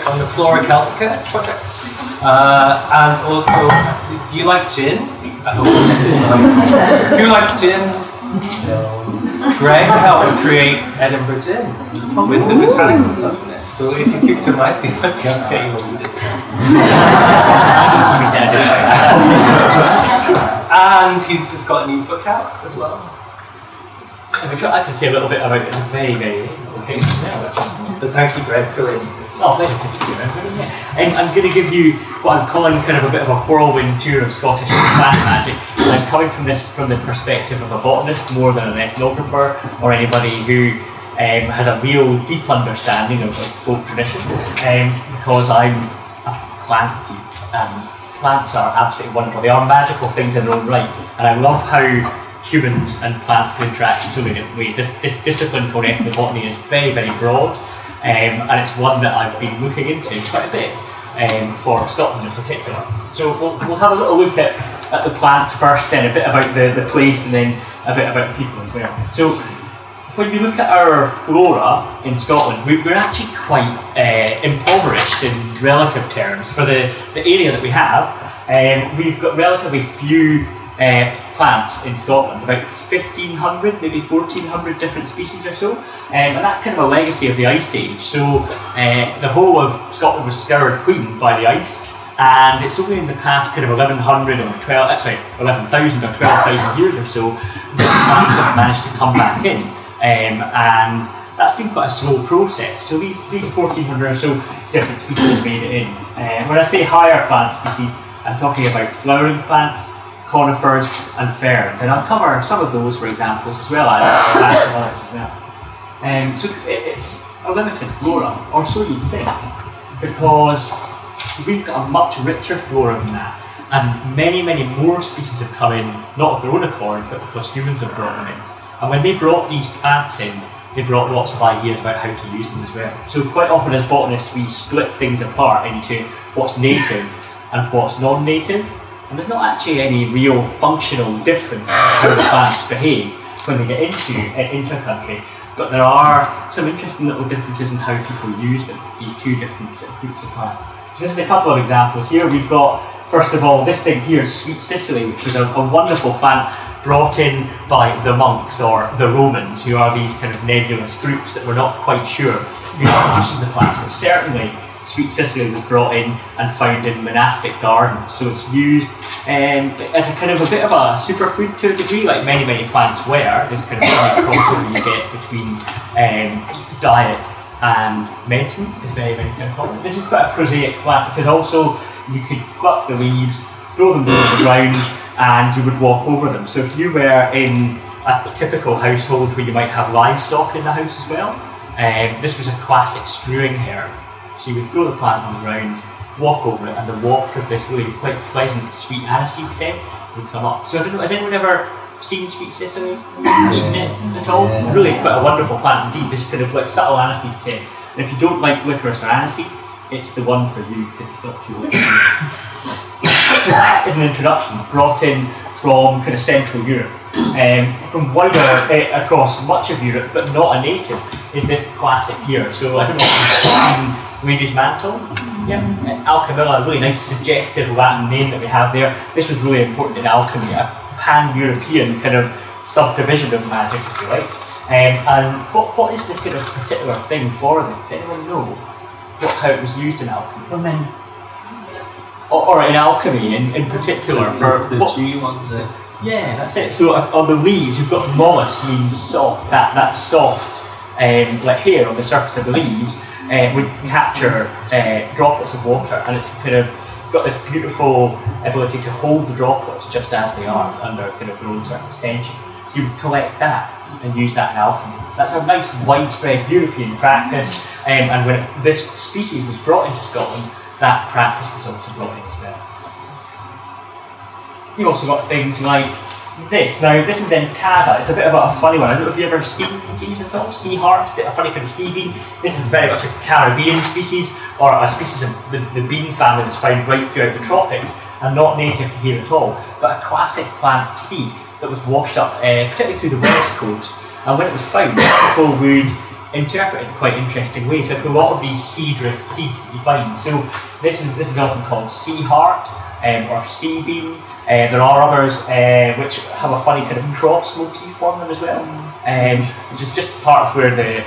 work on the Flora Celtica project. And also, do you like gin? Who likes gin? Greg helped create Edinburgh Gin with the botanical stuff in it. So if you speak to him nicely, he might be able to get you a little discount. And he's just got a new book out as well. I can say a little bit about it very, very things now, but thank you, Greg, for it. Oh, pleasure. I'm going to give you what I'm calling kind of a bit of a whirlwind tour of Scottish plant magic. I'm coming from the perspective of a botanist more than an ethnographer or anybody who has a real deep understanding of folk tradition, because I'm a plant geek. Plants are absolutely wonderful. They are magical things in their own right, and I love how humans and plants can interact in so many different ways. This discipline called ethnobotany is very, very broad, and it's one that I've been looking into quite a bit for Scotland in particular. So we'll have a little look at the plants first, then a bit about the place, and then a bit about the people as well. So when you look at our flora in Scotland, we're actually quite impoverished in relative terms. For the area that we have, we've got relatively few plants in Scotland, about 1,500, maybe 1,400 different species or so, and that's kind of a legacy of the Ice Age. So the whole of Scotland was scoured clean by the ice, and it's only in the past kind of 11,000 or 12,000 years or so that plants have managed to come back in, and that's been quite a slow process. So these 1,400 or so different species have made it in. When I say higher plant species, I'm talking about flowering plants, conifers and ferns, and I'll cover some of those for examples as well as others as well. So it's a limited flora, or so you think, because we've got a much richer flora than that, and many more species have come in, not of their own accord, but because humans have brought them in. And when they brought these plants in, they brought lots of ideas about how to use them as well. So quite often as botanists we split things apart into what's native and what's non-native. And there's not actually any real functional difference in how the plants behave when they get into intra-country, but there are some interesting little differences in how people use them, these two different groups of plants. So this is a couple of examples here. We've got, first of all, this thing here is Sweet Cicely, which is a wonderful plant brought in by the monks or the Romans, who are these kind of nebulous groups that we're not quite sure who produces the plants, but certainly Sweet Cicely was brought in and found in monastic gardens, so it's used as a kind of a bit of a superfood to a degree, like many plants were. This kind of crossover you get between diet and medicine is very kind of common. This is quite a prosaic plant because also you could pluck the leaves, throw them down the ground, and you would walk over them. So if you were in a typical household where you might have livestock in the house as well, this was a classic strewing herb. So you would throw the plant on the ground, walk over it, and the waft of this really quite pleasant sweet aniseed scent would come up. So I don't know, has anyone ever seen Sweet Cicely, eaten it at all? It's really quite a wonderful plant indeed, this kind of like subtle aniseed scent. And if you don't like licorice or aniseed, it's the one for you because it's not too old. So that is an introduction brought in from kind of Central Europe. From wider across much of Europe, but not a native, is this classic here. So I don't know if you've seen Lady's Mantle. Yeah, Alchemilla, a really nice suggestive Latin name that we have there. This was really important in alchemy, a pan-European kind of subdivision of magic, if you like. And what is the kind of particular thing for this? Does anyone know how it was used in alchemy? For men. Or in alchemy in particular for the G one. Yeah, that's it. So on the leaves, you've got mollis, means soft. That soft, like hair on the surface of the leaves, would capture droplets of water, and it's kind of got this beautiful ability to hold the droplets just as they are under kind of their own surface tensions. So you would collect that and use that in alchemy. That's a nice widespread European practice, and when this species was brought into Scotland, that practice was also brought in as well. You've also got things like this. Now, this is Entada. It's a bit of a funny one. I don't know if you've ever seen these at all. Sea hearts, a funny kind of sea bean. This is very much a Caribbean species, or a species of the bean family that's found right throughout the tropics, and not native to here at all, but a classic plant seed that was washed up, particularly through the west coast. And when it was found, people would interpret it in quite interesting ways. Like a lot of these sea drift seeds that you find. So this is often called sea heart or sea bean. There are others which have a funny kind of cross motif on them as well, which is just part of where the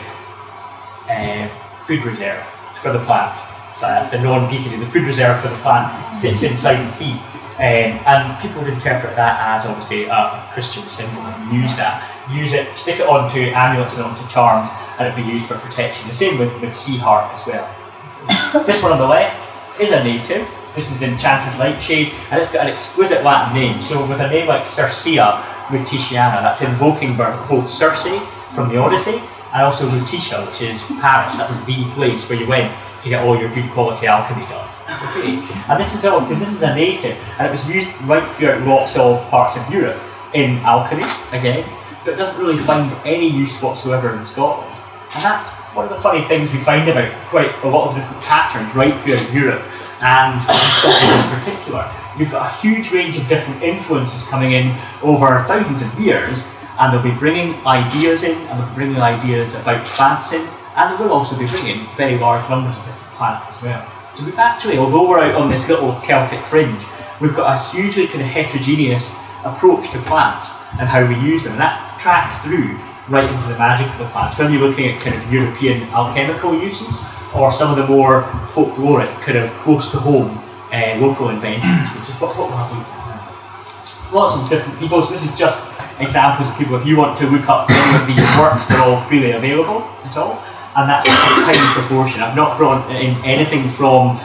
food reserve for the plant, so that's the non-geekly, the food reserve for the plant sits inside the seed. And people would interpret that as obviously a Christian symbol and use it, stick it onto amulets and onto charms, and it'd be used for protection. The same with sea heart as well. This one on the left is a native. This is Enchanted Lightshade, and it's got an exquisite Latin name. So with a name like Circea Rutetiana, that's invoking both Circe from the Odyssey, and also Lutetia, which is Paris. That was the place where you went to get all your good quality alchemy done. Okay. And this is all because this is a native, and it was used right throughout lots of parts of Europe in alchemy again, but it doesn't really find any use whatsoever in Scotland. And that's one of the funny things we find about quite a lot of different patterns right throughout Europe and Scotland in particular. You've got a huge range of different influences coming in over thousands of years, and they'll be bringing ideas in, and they'll be bringing ideas about plants in, and they will also be bringing very large numbers of different plants as well. So we've actually, although we're out on this little Celtic fringe, we've got a hugely kind of heterogeneous approach to plants and how we use them, and that tracks through right into the magic of the plants, whether you're looking at kind of European alchemical uses or some of the more folkloric, kind of close to home local inventions, which is what we'll have a look at now. Lots of different people, so this is just examples of people. If you want to look up any of these works, they're all freely available at all, and that's a tiny proportion. I've not brought in anything from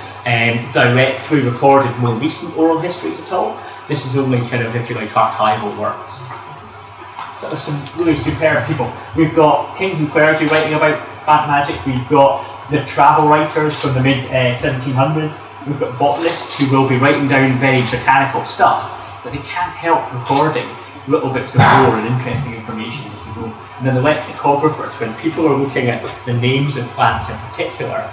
directly recorded more recent oral histories at all. This is only kind of, if you like, archival works. So there's some really superb people. We've got kings and clergy writing about plant magic. We've got the travel writers from the mid-1700s. We've got botanists who will be writing down very botanical stuff, but they can't help recording little bits of lore and interesting information as they go. And then the lexicographers, when people are looking at the names of plants in particular,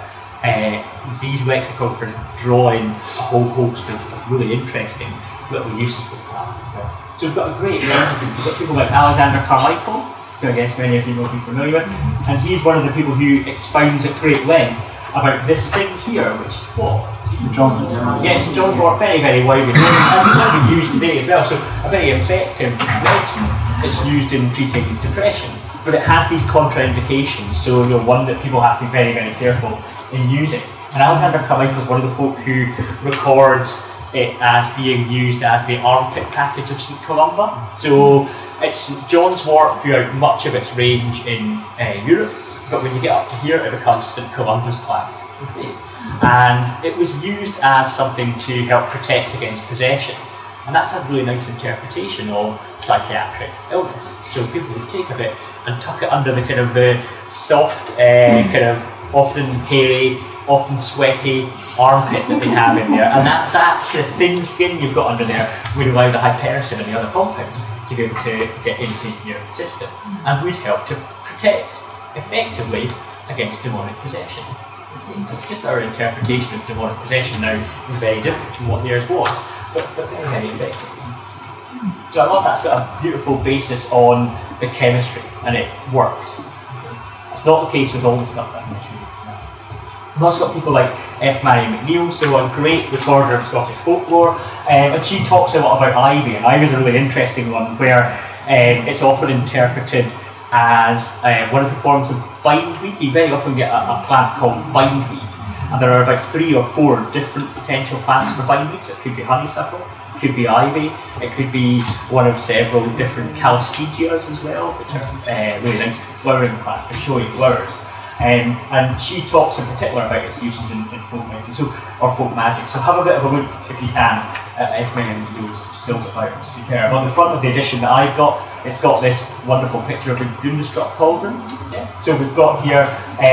these lexicographers draw in a whole host of really interesting little uses for plants as well. So we've got a great range of people. We've got people like Alexander Carmichael, who I guess many of you will be familiar with, and he's one of the people who expounds at great length about this thing here, which is what? St. John's. Yes, St. John's wort, very, very widely known, and it's only used today as well, so a very effective medicine that's used in treating depression. But it has these contraindications, so you're one that people have to be very, very careful in using. And Alexander Carmichael is one of the folk who records it as being used as the armpit package of St. Columba. So it's St. John's wort throughout much of its range in Europe, but when you get up to here, it becomes St. Columba's plant. Okay. And it was used as something to help protect against possession. And that's a really nice interpretation of psychiatric illness. So people would take a bit and tuck it under the kind of the soft, kind of often hairy, often sweaty armpit that they have in there. And that kind of thin skin you've got under there would allow the hypericin and the other compounds to be able to get into your system and would help to protect effectively against demonic possession. It's just our interpretation of demonic possession now is very different from what theirs was, but very, very effective. So I love that's got a beautiful basis on the chemistry, and it works. That's not the case with all the stuff that I mentioned. We've also got people like F. Marion McNeill, so a great recorder of Scottish folklore, and she talks a lot about ivy, and ivy is a really interesting one where it's often interpreted as one of the forms of bindweed. You very often get a plant called bindweed, and there are about 3 or 4 different potential plants for bindweeds. It could be honeysuckle, it could be ivy, it could be one of several different calcegias as well, which are really nice flowering plants for showy flowers. And she talks in particular about its uses in folk medicine, or folk magic. So have a bit of a look, if you can, at F. Marion McNeill's Silver Fire. It's superb. On the front of the edition that I've got, it's got this wonderful picture of a Grundestruck cauldron. Yeah. So we've got here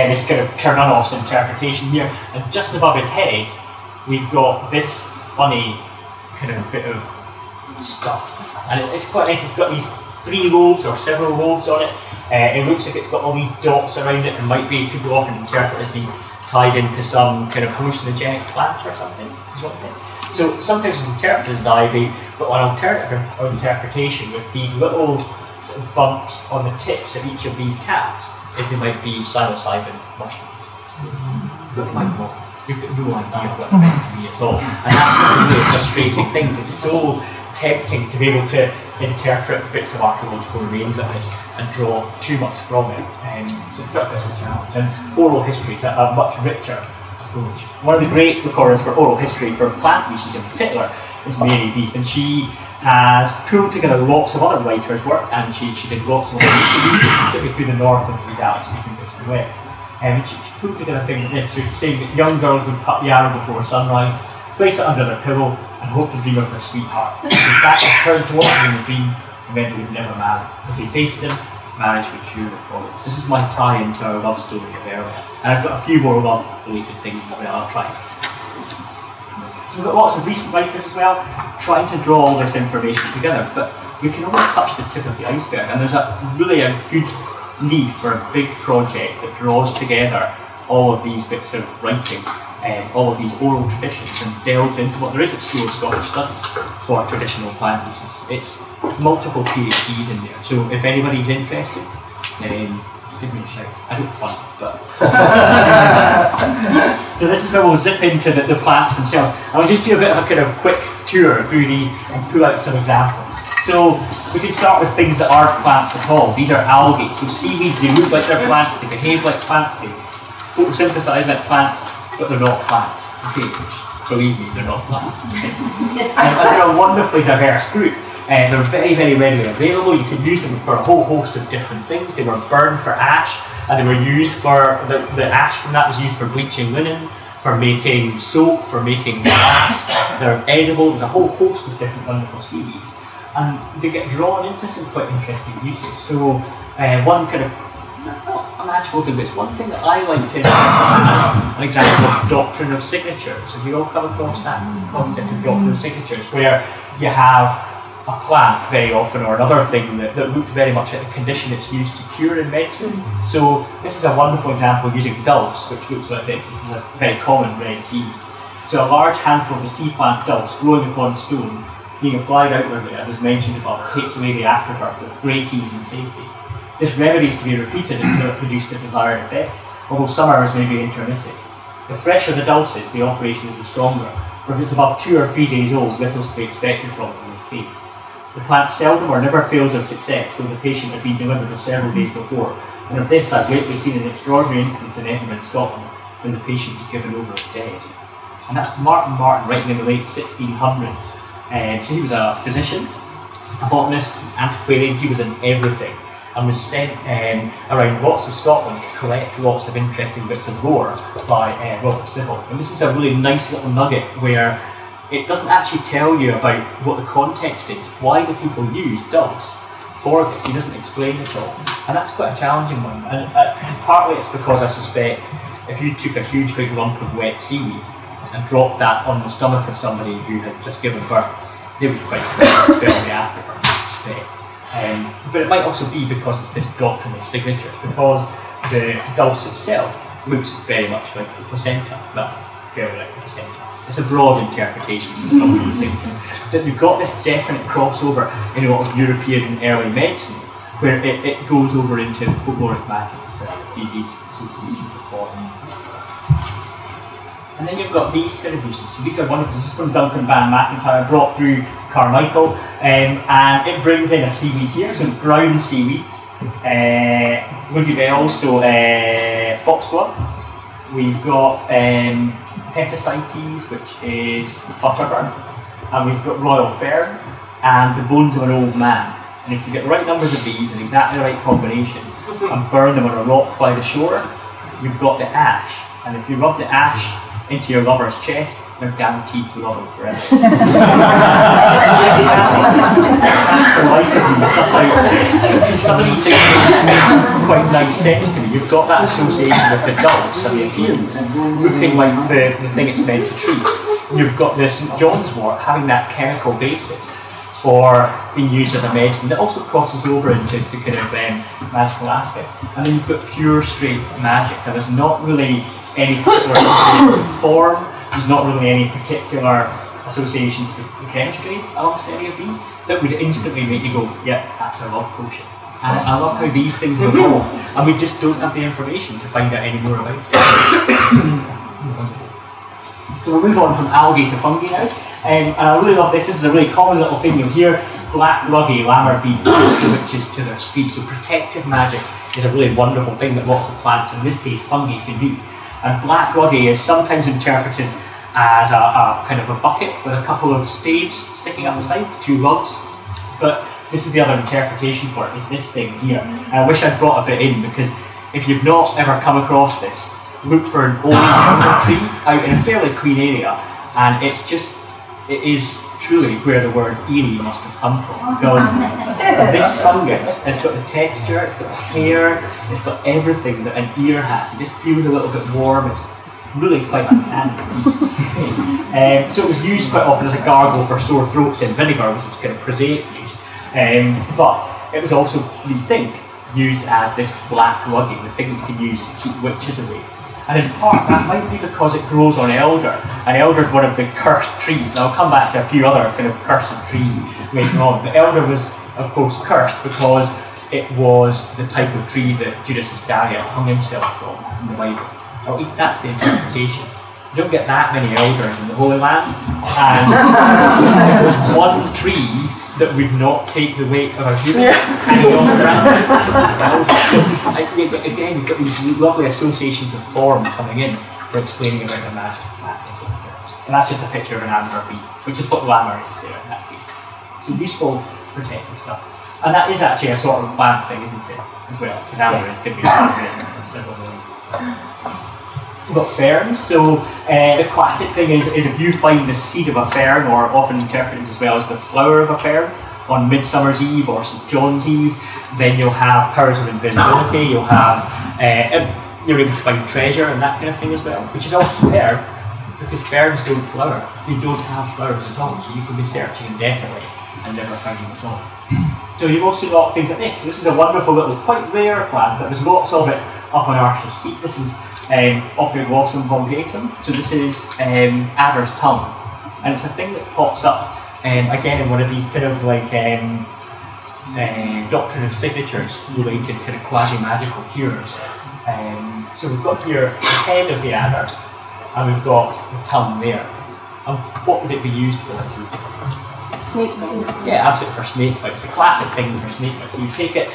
this kind of Cernunnos interpretation here, and just above his head, we've got this funny kind of bit of stuff. And it's quite nice. It's got these 3 lobes or several lobes on it. It looks like it's got all these dots around it, and might be, people often interpret it as being tied into some kind of hallucinogenic plant or something. So sometimes it's interpreted as ivy, but an alternative interpretation with these little sort of bumps on the tips of each of these caps is they might be psilocybin mushrooms. But might not. You've got no idea what they're meant to be at all. And that's one of the really frustrating things. It's so tempting to be able to interpret bits of archaeological remains like this and draw too much from it. So it's got a bit of a challenge. And oral history is a much richer approach. One of the great recorders for oral history for plant uses in particular is Mary Beef, and she has pulled together lots of other writers' work, and she did lots of research, particularly through the north of the Alps, between bits of the west. She put together things like this, so saying that young girls would cut the arrow before sunrise, place it under their pillow, and hope to dream of their sweetheart. If that was turned towards them in the dream, it meant they would never marry. If they faced him, marriage would surely follow. So this is my tie into our love story of earlier. And I've got a few more love-related things as well I'll try. So we've got lots of recent writers as well, trying to draw all this information together, but we can only touch the tip of the iceberg, and there's really a good need for a big project that draws together all of these bits of writing and all of these oral traditions and delves into what there is at School of Scottish Studies for traditional plant uses. It's multiple PhDs in there, so if anybody's interested, give me a shout. I don't fun, but so this is where we'll zip into the plants themselves. And I'll just do a bit of a kind of quick tour through these and pull out some examples. So we can start with things that aren't plants at all. These are algae. So seaweeds, they look like they're plants, they behave like plants, they photosynthesize like plants, but they're not plants. Okay, which, believe me, they're not plants. And they're a wonderfully diverse group. They're very, very readily available. You can use them for a whole host of different things. They were burned for ash, and they were used for, the ash from that was used for bleaching linen, for making soap, for making glass. They're edible. There's a whole host of different wonderful seaweeds. And they get drawn into some quite interesting uses. So one kind of, that's not a magical thing, but it's one thing that I like to as an example of doctrine of signatures. Have you all come across that concept of doctrine of signatures, where you have a plant very often, or another thing that looks very much like the condition it's used to cure in medicine? So this is a wonderful example using dulse, which looks like this. This is a very common red seed. So a large handful of the sea plant dulse growing upon stone, being applied outwardly, as is mentioned above, takes away the afterbirth with great ease and safety. This remedy is to be repeated until it produces the desired effect, although some hours may be intermitted. The fresher the dulse is, the operation is the stronger, for if it's above 2 or 3 days old, little is to be expected from it in this case. The plant seldom or never fails of success, though the patient had been delivered several days before, and of this I've lately seen an extraordinary instance in Edinburgh, Scotland, when the patient was given over as dead. And that's Martin writing in the late 1600s. So he was a physician, a botanist, antiquarian. He was in everything, and was sent around lots of Scotland to collect lots of interesting bits of lore by Robert Sibbald. And this is a really nice little nugget where it doesn't actually tell you about what the context is. Why do people use dulse for this? He doesn't explain it all. And that's quite a challenging one. And partly it's because I suspect if you took a huge big lump of wet seaweed and dropped that on the stomach of somebody who had just given birth, they would quite especially afterbirth, I suspect. But it might also be because it's this doctrine of signatures, because the dulse itself looks very much like the placenta, well, fairly like the placenta. It's a broad interpretation of the doctrine of signature. That we've got this definite crossover in a lot of European and early medicine, where it goes over into folkloric magic as well, these associations of forming. And then you've got these kind of uses. So these are wonderful. This is from Duncan Van McIntyre, brought through Carmichael, and it brings in a seaweed here, some brown seaweeds. Also foxglove. We've got Petasites, which is butterbur, and we've got royal fern, and the bones of an old man. And if you get the right numbers of these in exactly the right combination and burn them on a rock by the shore, you've got the ash. And if you rub the ash into your lover's chest, they're guaranteed to love him forever. Some of these things make quite nice sense to me. You've got that association with the dulse and the appearance, looking like the thing it's meant to treat. You've got the St. John's wort having that chemical basis for being used as a medicine that also crosses over into kind of magical aspects. And then you've got pure straight magic. There is not really any particular associations of form, there's not really any particular associations with the chemistry amongst any of these that would instantly make you go, yeah, that's a love potion. And I love how these things have evolved, and we just don't have the information to find out any more about it. So we'll move on from algae to fungi now. And I really love this. This is a really common little thing. You'll hear black ruggy lammer bead puts the witches to their speed. So protective magic is a really wonderful thing that lots of plants, in this case fungi, can do. And black ruggy is sometimes interpreted as a kind of a bucket with a couple of staves sticking up the side, 2 lugs. But this is the other interpretation for it, is this thing here. And I wish I'd brought a bit in, because if you've not ever come across this, look for an old elder tree out in a fairly clean area, and it is truly where the word eerie must have come from, because this fungus has got the texture, it's got the hair, it's got everything that an ear has. It just feels a little bit warm. It's really quite uncanny. So it was used quite often as a gargle for sore throats in vinegar, which is kind of prosaic use. But it was also, we think, used as this black ruggy, the thing you can use to keep witches away. And in part, that might be because it grows on elder. And elder is one of the cursed trees. Now I'll come back to a few other kind of cursed trees later on. But elder was, of course, cursed because it was the type of tree that Judas Iscariot hung himself from in the Bible. Or at least that's the interpretation. You don't get that many elders in the Holy Land. And it was one tree that would not take the weight of a human hanging on the ground. So again, you've got these lovely associations of form coming in for explaining about the magic. And that's just a picture of an amber bead, which is what lammer is there in that case. So useful protective stuff. And that is actually a sort of plant thing, isn't it, as well? Because amber is going to be a plant, isn't it, from several million. We've got ferns. So the classic thing is if you find the seed of a fern, or often interpreted as well as the flower of a fern, on Midsummer's Eve or St. John's Eve, then you'll have powers of invisibility, you'll have, you're able to find treasure and that kind of thing as well, which is also superb, because ferns don't flower. They don't have flowers at all, so you can be searching indefinitely and never find them at all. So you've also got things like this. So this is a wonderful little, quite rare plant, but there's lots of it up on Archer's Seat. This is Ophioglossum vulgatum. So this is adder's tongue, and it's a thing that pops up again in one of these kind of like doctrine of signatures related kind of quasi-magical cures. So we've got here the head of the adder, and we've got the tongue there. And what would it be used for? Snake bites. Yeah, absolutely, for snake bites. The classic thing for snake bites. So you take it,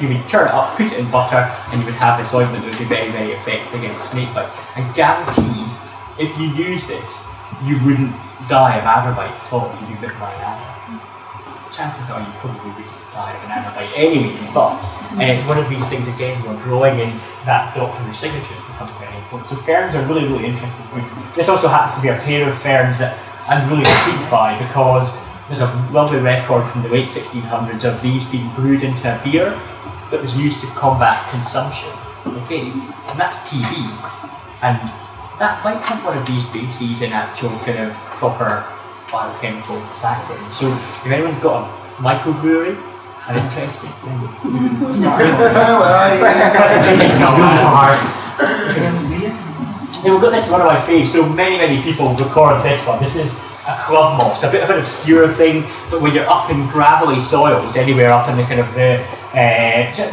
you would turn it up, put it in butter, and you would have this ointment that would be very, very effective against snake bite. And guaranteed, if you use this, you wouldn't die of adder bite at all. You'd be bitten by an adder. Chances are you probably would die of an adder bite anyway, but it's one of these things again, you're drawing in that doctrine of signatures becomes very important. So ferns are really, really interesting. This also happens to be a pair of ferns that I'm really intrigued by, because there's a lovely record from the late 1600s of these being brewed into a beer that was used to combat consumption. Okay, and that's TB, and that might have one of these bases in actual kind of proper biochemical background. So if anyone's got a microbrewery and interested, then yeah, we've got this, one of my faves. So many people record this one. This is a club moss, a bit of an obscure thing, but when you're up in gravelly soils, anywhere up in the kind of the,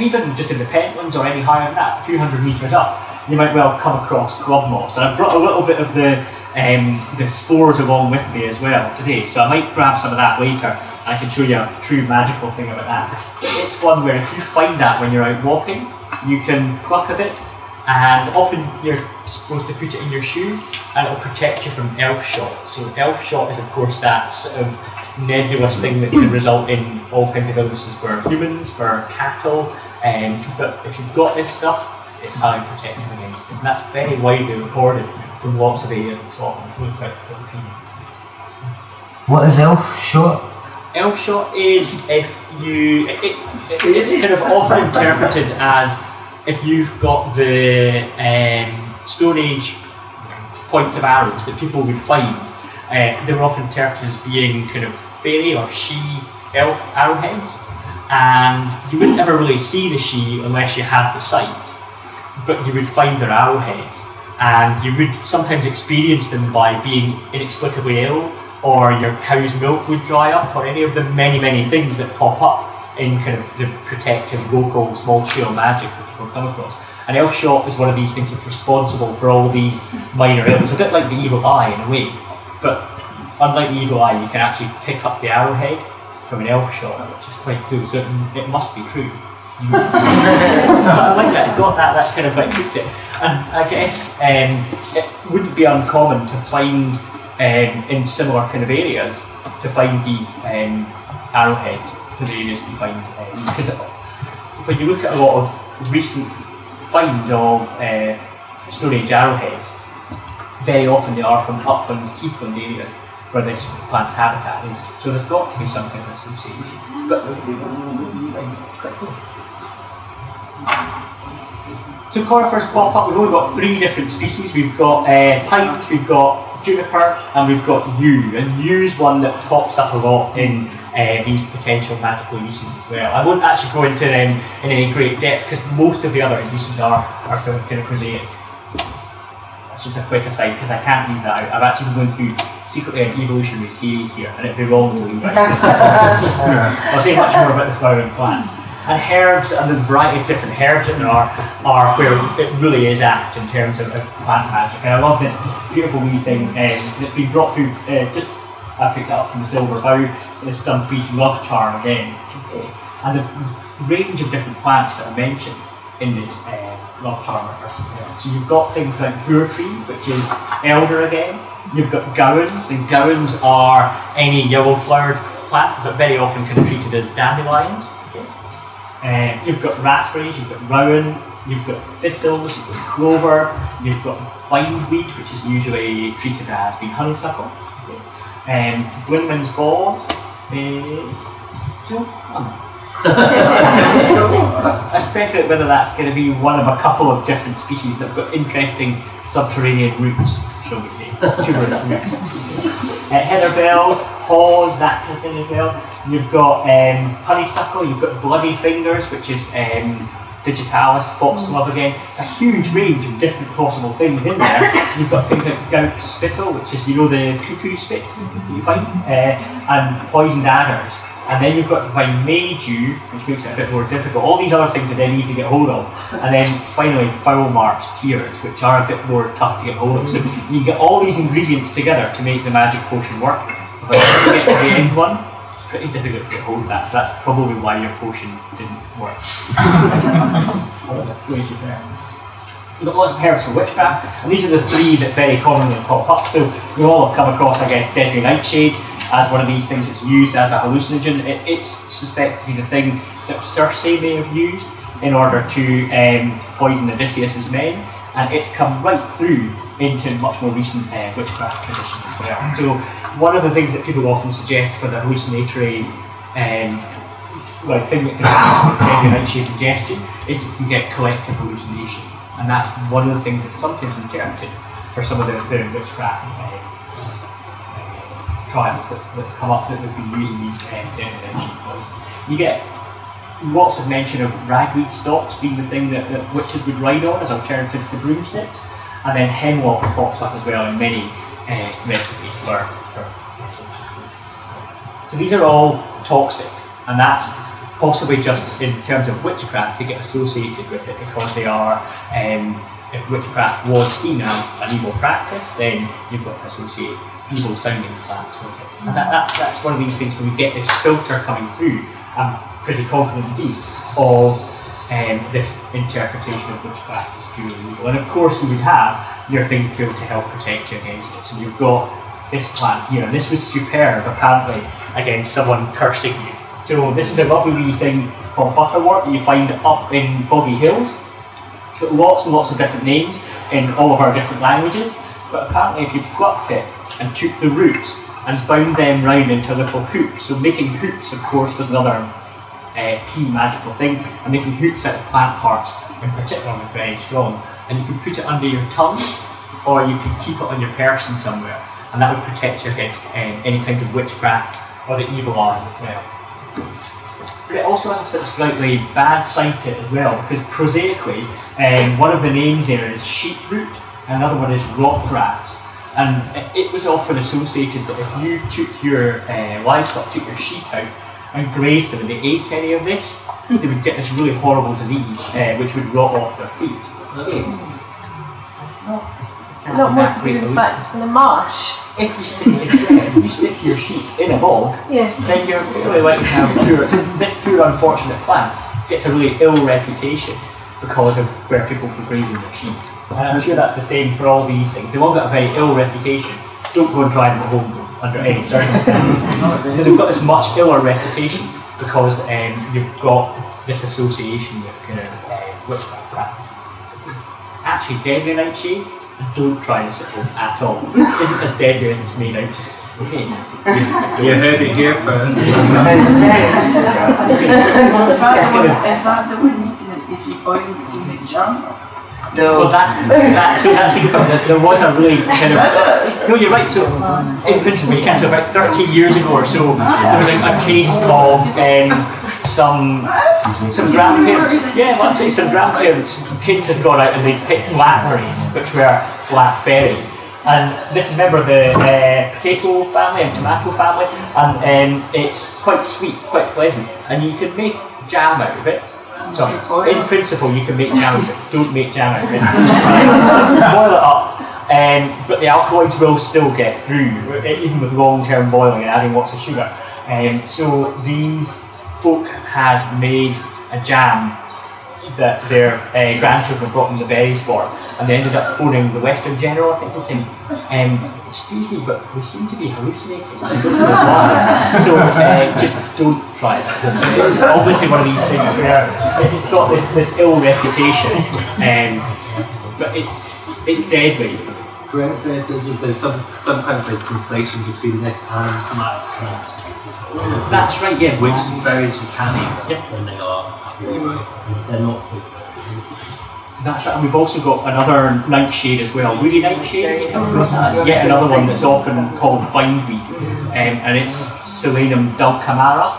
even just in the Pentlands or any higher than that, a few hundred metres up, you might well come across club moss. And I've brought a little bit of the spores along with me as well today, so I might grab some of that later and I can show you a true magical thing about that. But it's one where if you find that when you're out walking, you can pluck a bit, and often you're supposed to put it in your shoe and it'll protect you from elf shot. So elf shot is of course that sort of nebulous thing that can result in all kinds of illnesses for humans, for cattle, but if you've got this stuff, it's highly protective against it. And that's very widely reported from lots of areas in Scotland. Really quite intriguing. What is elf shot? Elf shot is if you, it's kind of often interpreted as if you've got the Stone Age points of arrows that people would find, they were often interpreted as being kind of fairy or she-elf arrowheads, and you wouldn't ever really see the she unless you had the sight, but you would find their arrowheads, and you would sometimes experience them by being inexplicably ill, or your cow's milk would dry up, or any of the many things that pop up in kind of the protective local small-scale magic that people come across. An elf shot is one of these things that's responsible for all these minor elements, a bit like the evil eye in a way, but unlike the evil eye, you can actually pick up the arrowhead from an elf shot, which is quite cool, so it must be true. I like that, it's got that kind of like truth to it. And I guess it wouldn't be uncommon to find in similar kind of areas to find these arrowheads to the areas that you find these, because when you look at a lot of recent finds of Stone Age arrowheads, very often they are from upland, heathland areas where this plant's habitat is. So there's got to be some kind of association. But so conifers pop up. We've only got 3 different species. We've got pine, we've got juniper, and we've got yew. And yew's one that pops up a lot in these potential magical uses as well. I won't actually go into them in any great depth because most of the other uses are for kind of prosaic. That's just a quick aside because I can't leave that out. I've actually been going through secretly an evolutionary series here, and it'd be wrong to leave it. I'll say much more about the flowering plants. And herbs, and the variety of different herbs that there are where it really is at in terms of plant magic. And I love this beautiful wee thing that's been brought through, I picked it up from the Silver Bow, it's done Dumfries Love Charm again today. And the range of different plants that are mentioned in this Love Charm. So you've got things like Boor Tree, which is elder again. You've got gowans, and gowans are any yellow flowered plant, but very often kind of treated as dandelions. You've got raspberries, you've got rowan, you've got thistles, you've got clover, you've got bindweed, which is usually treated as being honeysuckle. Blindman's balls is I speculate whether that's going to be one of a couple of different species that have got interesting subterranean roots, shall we say, tuberous roots. Heather bells, haws, that kind of thing as well. You've got honeysuckle, you've got bloody fingers, which is digitalis, foxglove again. It's a huge range of different possible things in there. You've got things like gout spittle, which is, the cuckoo spit that you find, and poisoned adders. And then you've got to find maydew, which makes it a bit more difficult. All these other things are then easy to get hold of. And then finally, foul marks tears, which are a bit more tough to get hold of. So you get all these ingredients together to make the magic potion work. But if you get to the end one, it's pretty difficult to get hold of that. So that's probably why your potion didn't work. You've got lots of herbs for witchcraft, and these are the 3 that very commonly pop up. So we all have come across, I guess, deadly nightshade as one of these things that's used as a hallucinogen. It's suspected to be the thing that Circe may have used in order to poison Odysseus's men, and it's come right through into much more recent witchcraft traditions as well. So one of the things that people often suggest for the hallucinatory thing that can happen with deadly nightshade ingestion is that you get collective hallucination. And that's one of the things that's sometimes interpreted for some of the witchcraft trials that's come up that have been using these deadly nightshade poisons. You get lots of mention of ragweed stalks being the thing that witches would ride on as alternatives to broomsticks, and then hemlock pops up as well in many recipes for so these are all toxic, and that's possibly just in terms of witchcraft they get associated with it because they are if witchcraft was seen as an evil practice, then you've got to associate evil sounding plants with it. And that's one of these things where we get this filter coming through, I'm pretty confident indeed, of this interpretation of witchcraft as purely evil. And of course you would have your things to be able to help protect you against it. So you've got this plant here, and this was superb apparently against someone cursing you. So this is a lovely wee thing called butterwort that you find up in boggy hills. It's got lots and lots of different names in all of our different languages, but apparently if you plucked it and took the roots and bound them round into little hoops, so making hoops of course was another key magical thing, and making hoops out of plant parts in particular was very strong, and you could put it under your tongue or you could keep it on your person somewhere, and that would protect you against any kind of witchcraft or the evil eye as well. But it also has a sort of slightly bad side to it as well, because prosaically, one of the names there is sheeproot, and another one is rockgrass. And it was often associated that if you took your livestock, took your sheep out, and grazed them and they ate any of this, they would get this really horrible disease which would rot off their feet. It's Not more to do with the fact it's in a marsh. If you stick your sheep in a bog, then you're fairly likely to have pure. So this pure unfortunate plant gets a really ill reputation because of where people were grazing their sheep. And I'm sure that's the same for all these things. They've all got a very ill reputation. Don't go and try them at home under any circumstances. They've got this much iller reputation because you've got this association with kind of witchcraft practices. Actually, deadly nightshade, don't try this at home at all. It isn't as deadly as it's made out to be. Okay. You heard it here first. Is that the one you can, if you boil it, you can make jam? Well, that's even, there was a really kind of. No, you're right. So, in principle, you can. So, about 30 years ago or so, there was a case of some grandparents. Yeah, well, I'm saying some grandparents. Kids had gone out and they'd picked blackberries, which were blackberries. And this is a member of the potato family and tomato family, and it's quite sweet, quite pleasant, and you can make jam out of it. So, in principle, you can make jam out of it. Don't make jam out of it. Boil it up, but the alkaloids will still get through, even with long-term boiling and adding lots of sugar. So these folk had made a jam that their grandchildren brought them the berries for, and they ended up phoning the Western General, I think, and saying, excuse me, but we seem to be hallucinating. I don't know why. So just don't try it. It's obviously one of these things where it's got this ill reputation, but it's deadly. Greg, sometimes there's conflation between this and plant. That's right, yeah. Which berries you can eat when they are free. They're not poisonous. That's right, and we've also got another nightshade as well. Woody nightshade, yet another one that's often called bindweed, and it's Solanum dulcamara,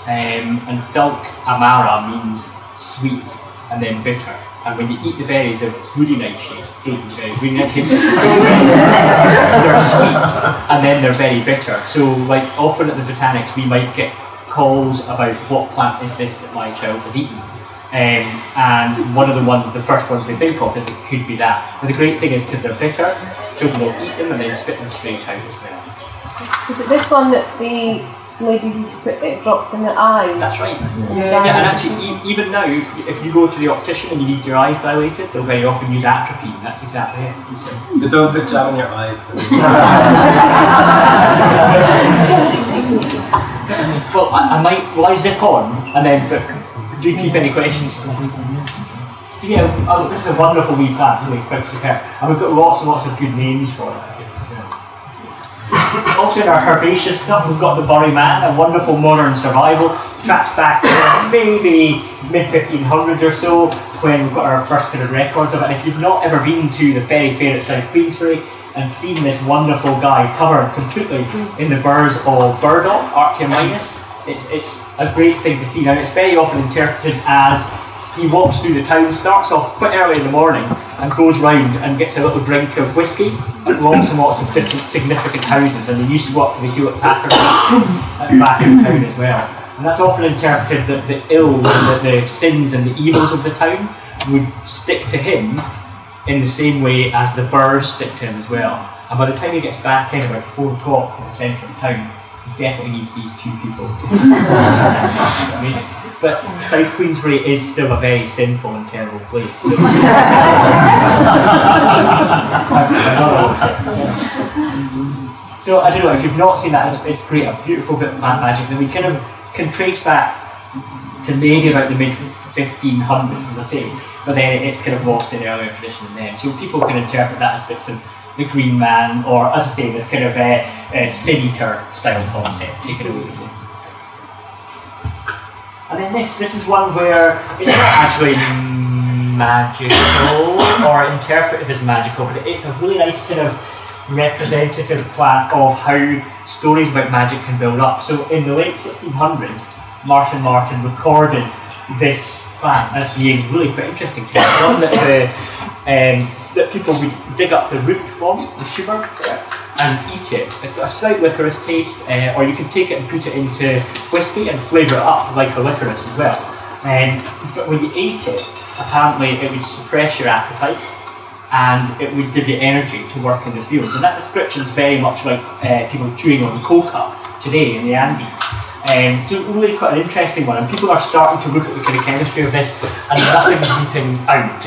and dulcamara means sweet and then bitter. And when you eat the berries of woody nightshade, don't eat berries, woody nightshade, they're sweet and then they're very bitter. So, like often at the botanics, we might get calls about what plant is this that my child has eaten. And one of the first ones they think of is it could be that. But the great thing is because they're bitter, children will eat them and then spit them straight out as well. Is it this one that the ladies used to put drops in their eyes? That's right. Yeah, and actually, even now, if you go to the optician and you need your eyes dilated, they'll very often use atropine. That's exactly it. But don't put jam in your eyes. Well, I zip on and then do you keep any questions? Yeah, this is a wonderful wee plant, really Taibhsear, and we've got lots and lots of good names for it. Also in our herbaceous stuff, we've got the Burry Man, a wonderful modern survival. Tracks back to maybe mid-1500s or so, when we've got our first kind of records of it. And if you've not ever been to the Ferry Fair at South Queensferry and seen this wonderful guy covered completely in the burrs of burdock, Arctia minus, it's a great thing to see. Now, it's very often interpreted as he walks through the town, starts off quite early in the morning and goes round and gets a little drink of whiskey at lots and lots of different significant houses, and they used to go up to the Hewlett-Packard at the back of the town as well. And that's often interpreted that the ills and the sins and the evils of the town would stick to him in the same way as the burrs stick to him as well. And by the time he gets back in about 4 o'clock to the centre of town, he definitely needs these 2 people. Amazing. But South Queensferry is still a very sinful and terrible place. So, so I don't know, if you've not seen that, it's great, a beautiful bit of plant magic that we kind of can trace back to maybe about the mid-1500s, as I say, but then it's kind of lost in earlier tradition and then. So people can interpret that as bits of the Green Man, or as I say, this kind of Sin Eater style concept, taken away the sins. And then this is one where it's not actually magical or interpreted as magical, but it's a really nice kind of representative plant of how stories about magic can build up. So in the late 1600s, Martin recorded this plant as being really quite interesting. It's one that people would dig up the root from, the tuber, and eat it. It's got a slight licorice taste, or you can take it and put it into whiskey and flavour it up like a licorice as well. But when you ate it, apparently it would suppress your appetite and it would give you energy to work in the fields. And that description is very much like people chewing on the coca today in the Andes. So really quite an interesting one, and people are starting to look at the kind of chemistry of this, and nothing's leaping out.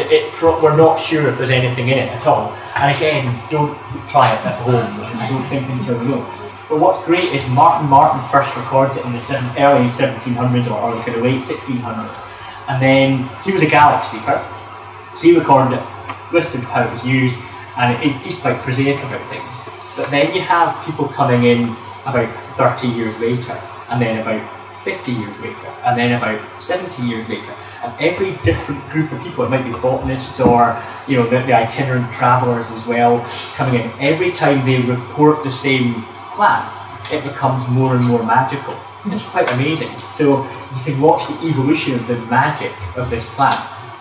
We're not sure if there's anything in it at all. And again, don't try it at home. I don't think until you know. But what's great is Martin first records it in the early 1700s or the kind of late 1600s, and then he was a Gaelic speaker, so he recorded it, listed how it was used, and he's quite prosaic about things. But then you have people coming in about 30 years later, and then about 50 years later, and then about 70 years later, and every different group of people, it might be botanists or the itinerant travellers as well, coming in, every time they report the same plant, it becomes more and more magical. It's quite amazing. So you can watch the evolution of the magic of this plant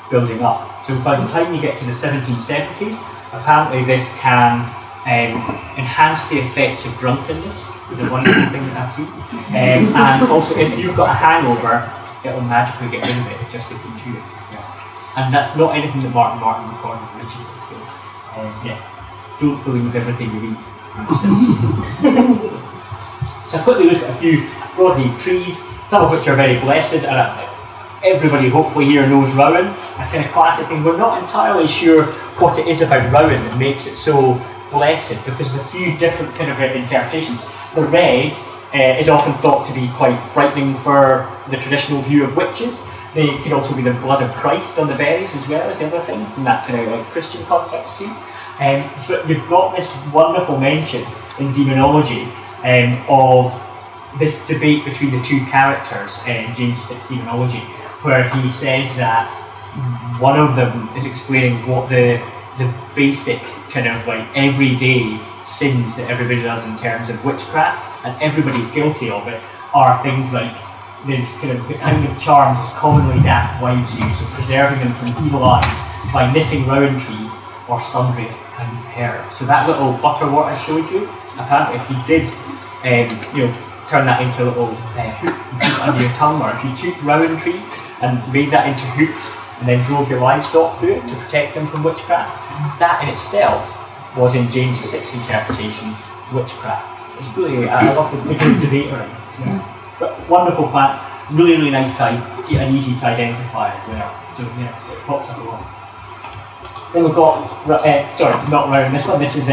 building up. So by the time you get to the 1770s, apparently this can enhance the effects of drunkenness, is a wonderful thing that I've seen. And also if you've got a hangover, it'll magically get rid of it just if you chew it as well. And that's not anything that Martin recorded originally, so don't believe everything you read. So I quickly look at a few broadleaf trees, some of which are very blessed, and everybody hopefully here knows rowan, a kind of classic thing. We're not entirely sure what it is about rowan that makes it so blessed, because there's a few different kind of interpretations. The red is often thought to be quite frightening for the traditional view of witches. They could also be the blood of Christ on the berries as well as the other thing, from that kind of like Christian context too. But you've got this wonderful mention in demonology of this debate between the two characters in James VI's demonology, where he says that one of them is explaining what the basic kind of like everyday sins that everybody does in terms of witchcraft, and everybody's guilty of it, are things like this kind of charms as commonly daft wives use, of preserving them from evil eyes by knitting rowan trees or sundry kind of hair. So that little butterwort I showed you, apparently if you did turn that into a little hoop and put it under your tongue, or if you took rowan tree and made that into hoops and then drove your livestock through it to protect them from witchcraft, that in itself was, in James VI's interpretation, witchcraft. It's really, I love the big debate around it. Yeah. But wonderful plants, really nice type, and easy to identify as well. So it pops up a lot. Then we've got, not round this one, this is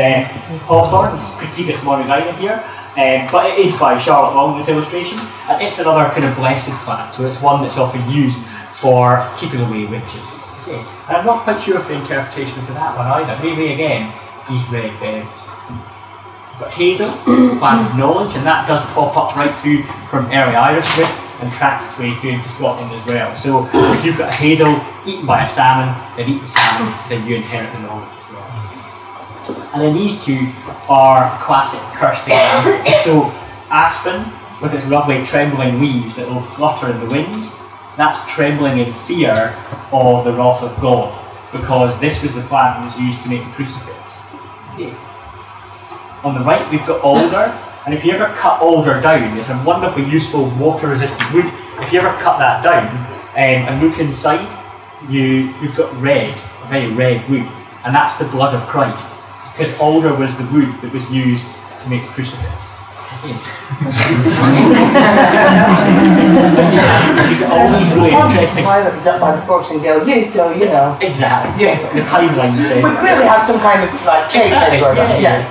hawthorn, this is Criticus monogyna here, but it is by Charlotte Long, this illustration, and it's another kind of blessed plant, so it's one that's often used for keeping away witches. Okay. And I'm not quite sure of the interpretation for that one either. Maybe again, these red berries. But hazel, plant of knowledge, and that does pop up right through from early Irismith and tracks its way through into Scotland as well. So if you've got a hazel eaten by a salmon, then eat the salmon, then you inherit the knowledge as well. And then these two are classic cursed examples. So aspen, with its lovely trembling leaves that will flutter in the wind, that's trembling in fear of the wrath of God, because this was the plant that was used to make the crucifix. Okay. On the right we've got alder, and if you ever cut alder down, it's a wonderfully useful water-resistant wood. If you ever cut that down and look inside, you've got red, a very red wood, and that's the blood of Christ, because alder was the wood that was used to make the crucifix. All these really interesting. Why that was up by the Forksendale U, so you know. Exactly. Yeah. The timeline says. We clearly have some kind of like tape measure. Yeah.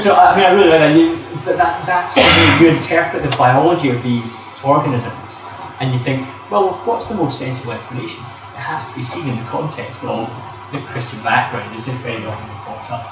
So I really like that. That's the way you interpret the biology of these organisms, and you think, well, what's the most sensible explanation? It has to be seen in the context of the Christian background, as this very often pops up.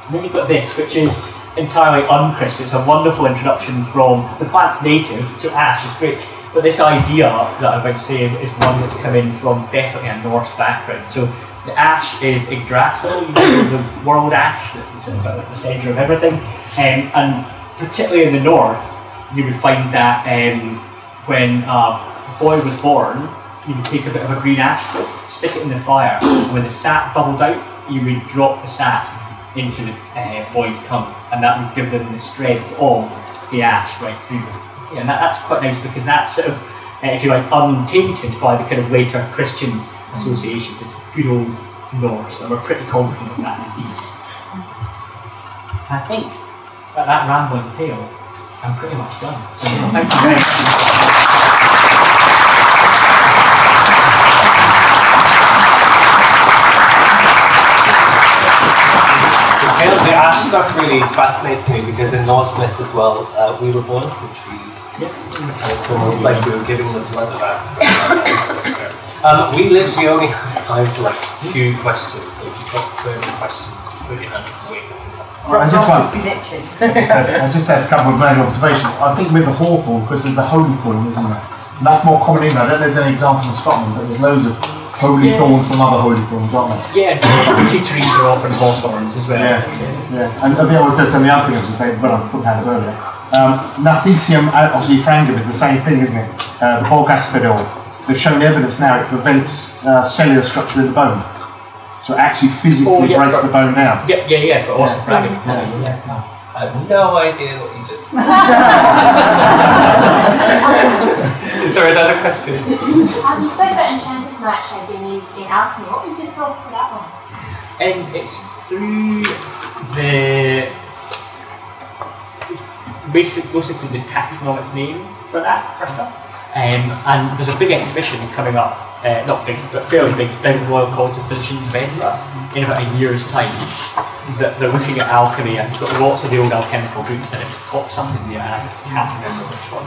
And then you've got this, which is entirely un-Christian. It's a wonderful introduction from the plant's native, so ash is great, but this idea that I'm about to say is one that's come in from definitely a Norse background. So the ash is Yggdrasil, the world ash, that's the centre of everything, and particularly in the north, you would find that when a boy was born, you would take a bit of a green ash stick, stick it in the fire, and when the sap bubbled out, you would drop the sap into the boy's tongue, and that would give them the strength of the ash right through them. Yeah, and that's quite nice because that's sort of, if you like, untainted by the kind of later Christian associations. It's good old Norse, and we're pretty confident of that indeed. I think that rambling tale, I'm pretty much done. So thank you very much. The ash stuff really fascinates me because in Norse myth as well, we were born from trees. Yeah. And it's almost like we were giving the blood of our ancestor. We literally only have time for like 2 questions, so if you've got further questions, put your hand up and wait. I just had a couple of main observations. I think with the hawthorn, because there's a holy thorn, isn't there? And that's more common in there. I don't know if there's any example in Scotland, but there's loads of holy thorns from other holy thorns, aren't there? Yeah, tea trees are often hawthorns as well. Yeah. And I think I was just saying the other thing I was going to say, but I couldn't have it earlier. Nathesium ossifrangum is the same thing, isn't it? The bog aspidel. They've shown evidence now it prevents cellular structure in the bone. So it actually physically breaks the bone down. Yeah, for ossifrangum, exactly. I have no idea what you just said. Is there another question? You said that enchanted match had been used in alchemy. What was your source for that one? It's through the mostly through the taxonomic name for that first off. And there's a big exhibition coming up, not big, but fairly big, down at Royal College of Physicians of Edinburgh in about a year's time. That they're looking at alchemy and got lots of the old alchemical books in it. Got something there, and I can't remember which one.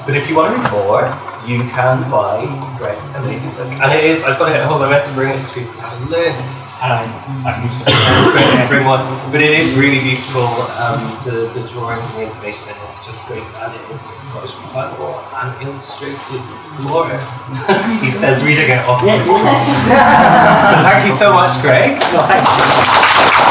But if you want to read more, you can buy Greg's amazing book. And it is, I've got it at home, I meant to bring it so people can learn. And I'm used to Bring one. But it is really beautiful, the drawings and the information in it is just great. And it is Scottish Botanical and illustrated flora. He says reading it off. Yes. Thank you so much, Greg. No, thank you.